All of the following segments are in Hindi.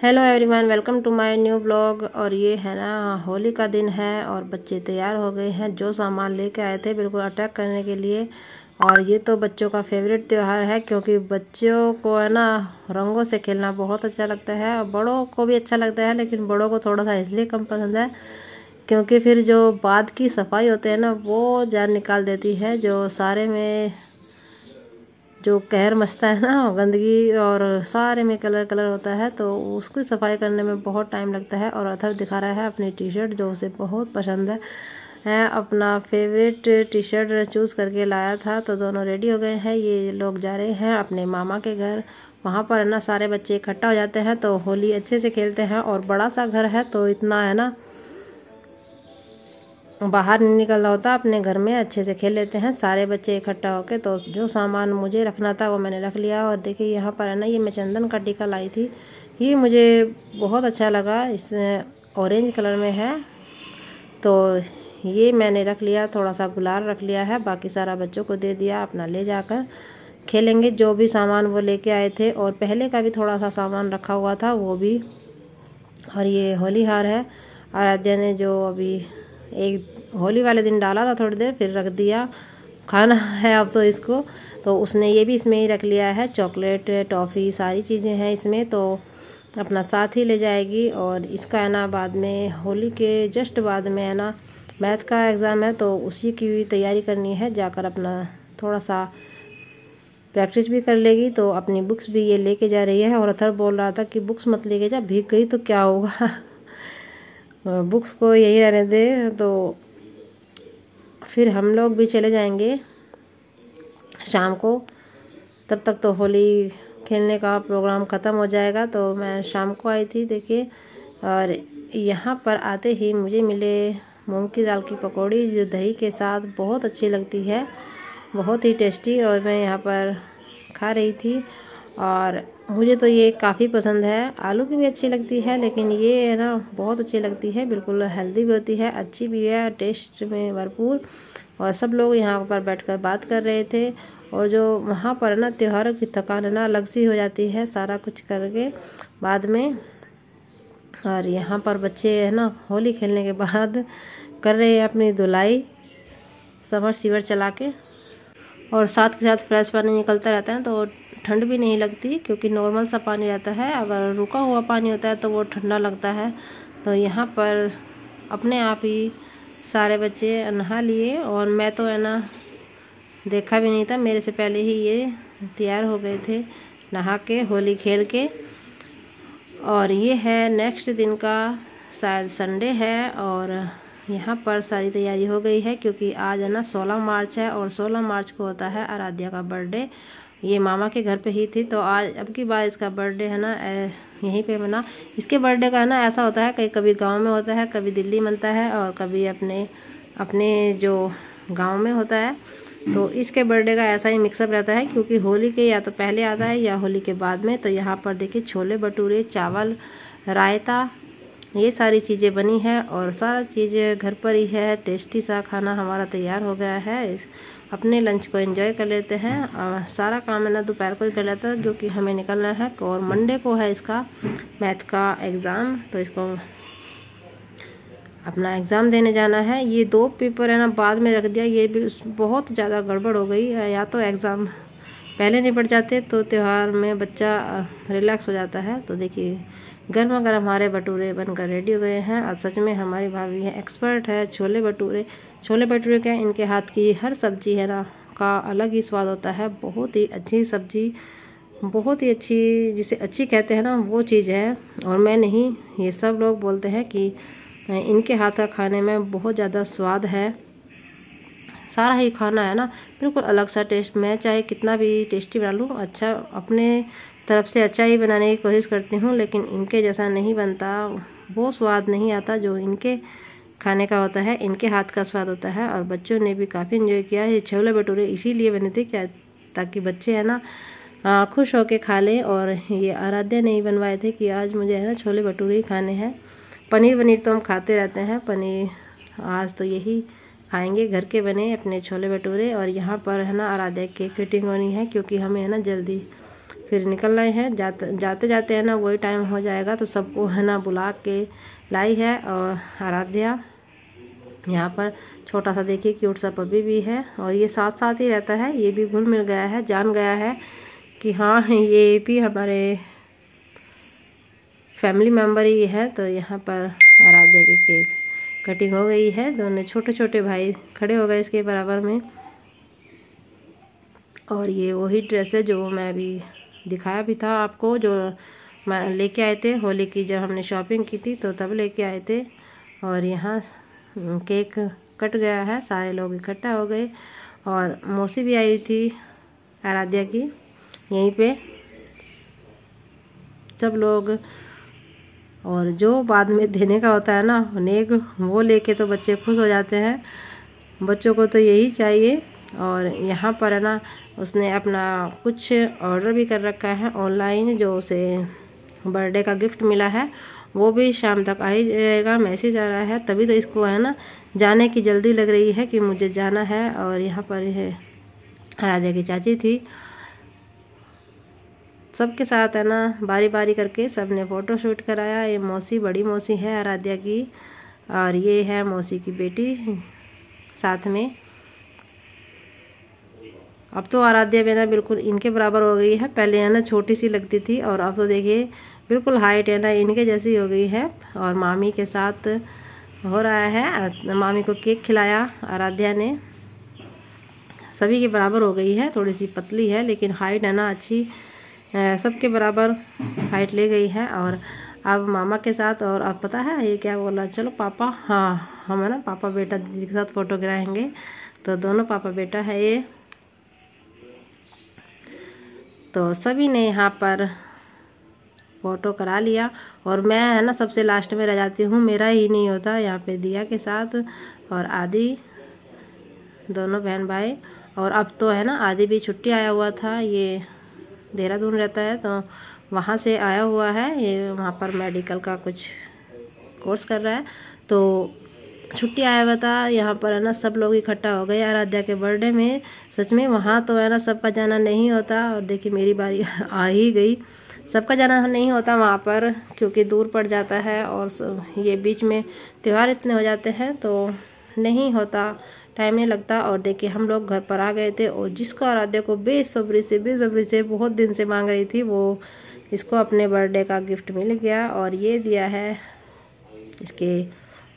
Hello everyone, welcome to my new blog. और ये है ना होली का दिन है और बच्चे तैयार हो गए हैं जो सामान लेके आए थे बिल्कुल अटैक करने के लिए। और ये तो बच्चों का फेवरेट त्यौहार है क्योंकि बच्चों को है ना रंगों से खेलना बहुत अच्छा लगता है और बड़ों को भी अच्छा लगता है, लेकिन बड़ों को थोड़ा सा इसलिए कम पसंद है क्योंकि फिर जो बाद की सफाई होते हैं ना वो जान निकाल देती है। जो सारे में जो कहर मचता है ना गंदगी और सारे में कलर कलर होता है, तो उसकी सफाई करने में बहुत टाइम लगता है। और अथर्व दिखा रहा है अपनी टी शर्ट जो उसे बहुत पसंद है अपना फेवरेट टी शर्ट चूज़ करके लाया था। तो दोनों रेडी हो गए हैं, ये लोग जा रहे हैं अपने मामा के घर। वहाँ पर है ना सारे बच्चे इकट्ठा हो जाते हैं तो होली अच्छे से खेलते हैं। और बड़ा सा घर है तो इतना है ना बाहर नहीं निकलना होता, अपने घर में अच्छे से खेल लेते हैं सारे बच्चे इकट्ठा होके। तो जो सामान मुझे रखना था वो मैंने रख लिया। और देखिए यहाँ पर है ना ये मैं चंदन का टीका लाई थी, ये मुझे बहुत अच्छा लगा, इसमें ऑरेंज कलर में है तो ये मैंने रख लिया। थोड़ा सा गुलाल रख लिया है, बाकी सारा बच्चों को दे दिया, अपना ले जाकर खेलेंगे जो भी सामान वो लेके आए थे। और पहले का भी थोड़ा सा सामान रखा हुआ था वो भी। और ये होली हार है आराध्या ने जो अभी एक होली वाले दिन डाला था थोड़ी देर, फिर रख दिया, खाना है अब तो इसको। तो उसने ये भी इसमें ही रख लिया है, चॉकलेट टॉफ़ी सारी चीज़ें हैं इसमें, तो अपना साथ ही ले जाएगी। और इसका है ना बाद में होली के जस्ट बाद में है ना मैथ का एग्ज़ाम है तो उसी की तैयारी करनी है, जाकर अपना थोड़ा सा प्रैक्टिस भी कर लेगी। तो अपनी बुक्स भी ये लेके जा रही है। और अथर्व बोल रहा था कि बुक्स मत लेके जा, भीग गई तो क्या होगा बुक्स को यही रहने दे। तो फिर हम लोग भी चले जाएंगे शाम को, तब तक तो होली खेलने का प्रोग्राम ख़त्म हो जाएगा। तो मैं शाम को आई थी देखिए। और यहाँ पर आते ही मुझे मिले मूंग की दाल की पकौड़ी जो दही के साथ बहुत अच्छी लगती है, बहुत ही टेस्टी। और मैं यहाँ पर खा रही थी और मुझे तो ये काफ़ी पसंद है। आलू की भी अच्छी लगती है लेकिन ये है ना बहुत अच्छी लगती है, बिल्कुल हेल्दी भी होती है, अच्छी भी है, टेस्ट में भरपूर। और सब लोग यहाँ पर बैठकर बात कर रहे थे। और जो वहाँ पर ना त्योहारों की थकान है ना अलग सी हो जाती है सारा कुछ करके बाद में। और यहाँ पर बच्चे है ना होली खेलने के बाद कर रहे हैं अपनी धुलाई समर सीवर चला के। और साथ के साथ फ्रेश पानी निकलता रहता है तो ठंड भी नहीं लगती क्योंकि नॉर्मल सा पानी रहता है। अगर रुका हुआ पानी होता है तो वो ठंडा लगता है। तो यहाँ पर अपने आप ही सारे बच्चे नहा लिए और मैं तो है ना देखा भी नहीं था, मेरे से पहले ही ये तैयार हो गए थे नहा के होली खेल के। और ये है नेक्स्ट दिन का शायद संडे है और यहाँ पर सारी तैयारी हो गई है क्योंकि आज है ना 16 मार्च है और 16 मार्च को होता है आराध्या का बर्थडे। ये मामा के घर पे ही थी तो आज अब की बार इसका बर्थडे है ना यहीं पे मना। इसके बर्थडे का है ना ऐसा होता है, कहीं कभी गांव में होता है, कभी दिल्ली मनता है और कभी अपने अपने जो गांव में होता है। तो इसके बर्थडे का ऐसा ही मिक्सअप रहता है क्योंकि होली के या तो पहले आता है या होली के बाद में। तो यहाँ पर देखिए छोले भटूरे, चावल, रायता, ये सारी चीज़ें बनी है और सारा चीज़ें घर पर ही है। टेस्टी सा खाना हमारा तैयार हो गया है, अपने लंच को एंजॉय कर लेते हैं। और सारा काम है ना दोपहर को ही कर लेता है क्योंकि हमें निकलना है और मंडे को है इसका मैथ का एग्ज़ाम, तो इसको अपना एग्ज़ाम देने जाना है। ये 2 पेपर है ना बाद में रख दिया, ये भी बहुत ज़्यादा गड़बड़ हो गई। या तो एग्ज़ाम पहले निपट जाते तो त्यौहार में बच्चा रिलैक्स हो जाता है। तो देखिए गर्मा गर्म हमारे भटूरे बनकर रेडी हो गए हैं। और सच में हमारी भाभी है एक्सपर्ट है छोले भटूरे। छोले भटूरे क्या, इनके हाथ की हर सब्जी है ना का अलग ही स्वाद होता है, बहुत ही अच्छी सब्जी, बहुत ही अच्छी, जिसे अच्छी कहते हैं ना वो चीज़ है। और मैं नहीं, ये सब लोग बोलते हैं कि इनके हाथ का खाने में बहुत ज़्यादा स्वाद है। सारा ही खाना है ना बिल्कुल अलग सा टेस्ट। मैं चाहे कितना भी टेस्टी बना लूँ, अच्छा अपने तरफ से अच्छा ही बनाने की कोशिश करती हूँ, लेकिन इनके जैसा नहीं बनता, वो स्वाद नहीं आता जो इनके खाने का होता है, इनके हाथ का स्वाद होता है। और बच्चों ने भी काफ़ी इन्जॉय किया। ये छोले भटूरे इसीलिए बने थे क्या, ताकि बच्चे है ना खुश होके खा लें। और ये आराध्या ने ही बनवाए थे कि आज मुझे है ना छोले भटूरे ही खाने हैं। पनीर तो हम खाते रहते हैं, पनीर आज तो यही खाएंगे, घर के बने अपने छोले भटूरे। और यहाँ पर है ना आराध्या केक कटिंग होनी है क्योंकि हमें है ना जल्दी फिर निकल रहे हैं। जाते जाते है ना वही टाइम हो जाएगा, तो सबको है ना बुला के लाई है। और आराध्या यहाँ पर छोटा सा देखिए क्यूट सा पपी भी है, और ये साथ साथ ही रहता है। ये भी घुल मिल गया है, जान गया है कि हाँ ये भी हमारे फैमिली मेम्बर ही है। तो यहाँ पर आराध्या की केक कटिंग हो गई है। दोनों छोटे छोटे भाई खड़े हो गए इसके बराबर में। और ये वही ड्रेस है जो मैं अभी दिखाया भी था आपको, जो मैं लेके आए थे होली की, जब हमने शॉपिंग की थी तो तब लेके आए थे। और यहाँ केक कट गया है, सारे लोग इकट्ठा हो गए। और मौसी भी आई थी आराध्या की यहीं पे, सब लोग। और जो बाद में देने का होता है ना नेक, वो लेके तो बच्चे खुश हो जाते हैं, बच्चों को तो यही चाहिए। और यहाँ पर है ना उसने अपना कुछ ऑर्डर भी कर रखा है ऑनलाइन, जो उसे बर्थडे का गिफ्ट मिला है, वो भी शाम तक आ ही जाएगा। मैसेज आ रहा है, तभी तो इसको है ना जाने की जल्दी लग रही है कि मुझे जाना है। और यहाँ पर है आराध्या की चाची थी, सबके साथ है ना बारी बारी करके सब ने फ़ोटो शूट कराया। ये मौसी, बड़ी मौसी है आराध्या की, और ये है मौसी की बेटी साथ में। अब तो आराध्या भी ना बिल्कुल इनके बराबर हो गई है, पहले है ना छोटी सी लगती थी, और अब तो देखिए बिल्कुल हाइट है ना इनके जैसी हो गई है। और मामी के साथ हो रहा है, मामी को केक खिलाया आराध्या ने, सभी के बराबर हो गई है। थोड़ी सी पतली है लेकिन हाइट है ना अच्छी, सबके बराबर हाइट ले गई है। और अब मामा के साथ, और अब पता है ये क्या बोला, चलो पापा, हाँ हम है ना पापा बेटा दीदी के साथ फ़ोटो गिराएंगे। तो दोनों पापा बेटा है ये। तो सभी ने यहाँ पर फ़ोटो करा लिया, और मैं है ना सबसे लास्ट में रह जाती हूँ, मेरा ही नहीं होता यहाँ पे दिया के साथ। और आदि, दोनों बहन भाई। और अब तो है ना आदि भी छुट्टी आया हुआ था, ये देहरादून रहता है तो वहाँ से आया हुआ है। ये वहाँ पर मेडिकल का कुछ कोर्स कर रहा है, तो छुट्टी आया हुआ था। यहाँ पर है ना सब लोग इकट्ठा हो गए आराध्या के बर्थडे में। सच में वहाँ तो है ना सबका जाना नहीं होता, और देखिए मेरी बारी आ ही गई। सबका जाना नहीं होता वहाँ पर, क्योंकि दूर पड़ जाता है, और ये बीच में त्यौहार इतने हो जाते हैं तो नहीं होता, टाइम नहीं लगता। और देखिए हम लोग घर पर आ गए थे, और जिसको आराध्या को बेसब्री से बहुत दिन से मांग रही थी, वो इसको अपने बर्थडे का गिफ्ट मिल गया। और ये दिया है इसके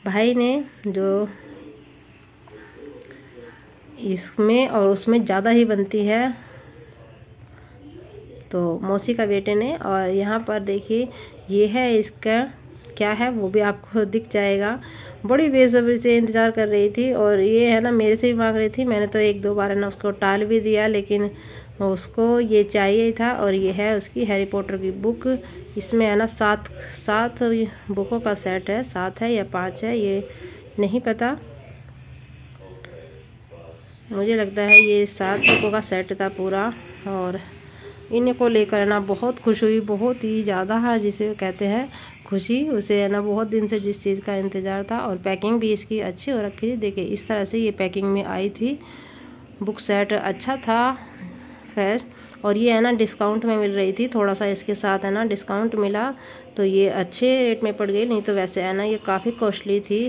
भाई ने, जो इसमें और उसमें ज़्यादा ही बनती है, तो मौसी का बेटे ने। और यहाँ पर देखिए ये है इसका क्या है वो भी आपको दिख जाएगा। बड़ी बेसब्री से इंतज़ार कर रही थी, और ये है ना मेरे से भी मांग रही थी। मैंने तो एक दो बार है ना उसको टाल भी दिया, लेकिन उसको ये चाहिए था। और ये है उसकी हैरी पॉटर की बुक, इसमें है ना सात बुकों का सेट है, 7 है या 5 है ये नहीं पता, मुझे लगता है ये 7 बुकों का सेट था पूरा। और इनको लेकर है ना बहुत खुश हुई, बहुत ही ज़्यादा है, जिसे कहते हैं खुशी। उसे है ना बहुत दिन से जिस चीज़ का इंतज़ार था। और पैकिंग भी इसकी अच्छी हो रखी थी, देखिए इस तरह से ये पैकिंग में आई थी। बुक सेट अच्छा था, फ्रेश। और ये है ना डिस्काउंट में मिल रही थी, थोड़ा सा इसके साथ है ना डिस्काउंट मिला, तो ये अच्छे रेट में पड़ गई। नहीं तो वैसे है ना ये काफ़ी कॉस्टली थी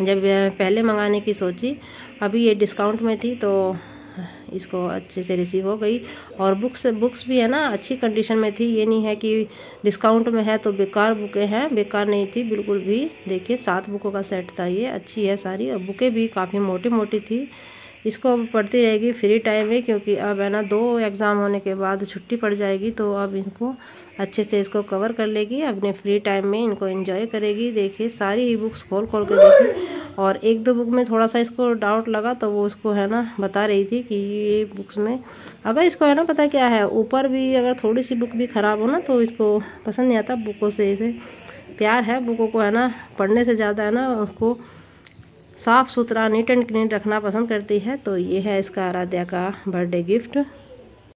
जब पहले मंगाने की सोची, अभी ये डिस्काउंट में थी तो इसको अच्छे से रिसीव हो गई। और बुक्स भी है ना अच्छी कंडीशन में थी, ये नहीं है कि डिस्काउंट में है तो बेकार बुकें हैं, बेकार नहीं थी बिल्कुल भी। देखिए 7 बुकों का सेट था, ये अच्छी है सारी, और बुकें भी काफ़ी मोटी मोटी थी। इसको अब पढ़ती रहेगी फ्री टाइम में, क्योंकि अब है ना 2 एग्ज़ाम होने के बाद छुट्टी पड़ जाएगी, तो अब इनको अच्छे से इसको कवर कर लेगी, अपने फ्री टाइम में इनको एंजॉय करेगी। देखिए सारी ही बुक्स खोल के देखी, और 1-2 बुक में थोड़ा सा इसको डाउट लगा, तो वो उसको है ना बता रही थी कि ये बुक्स में अगर इसको है ना पता क्या है, ऊपर भी अगर थोड़ी सी बुक भी ख़राब हो ना तो इसको पसंद नहीं आता। बुकों से इसे प्यार है, बुकों को है ना पढ़ने से ज़्यादा है ना उसको साफ़ सुथरा नीट एंड क्लीन रखना पसंद करती है। तो ये है इसका आराध्या का बर्थडे गिफ्ट।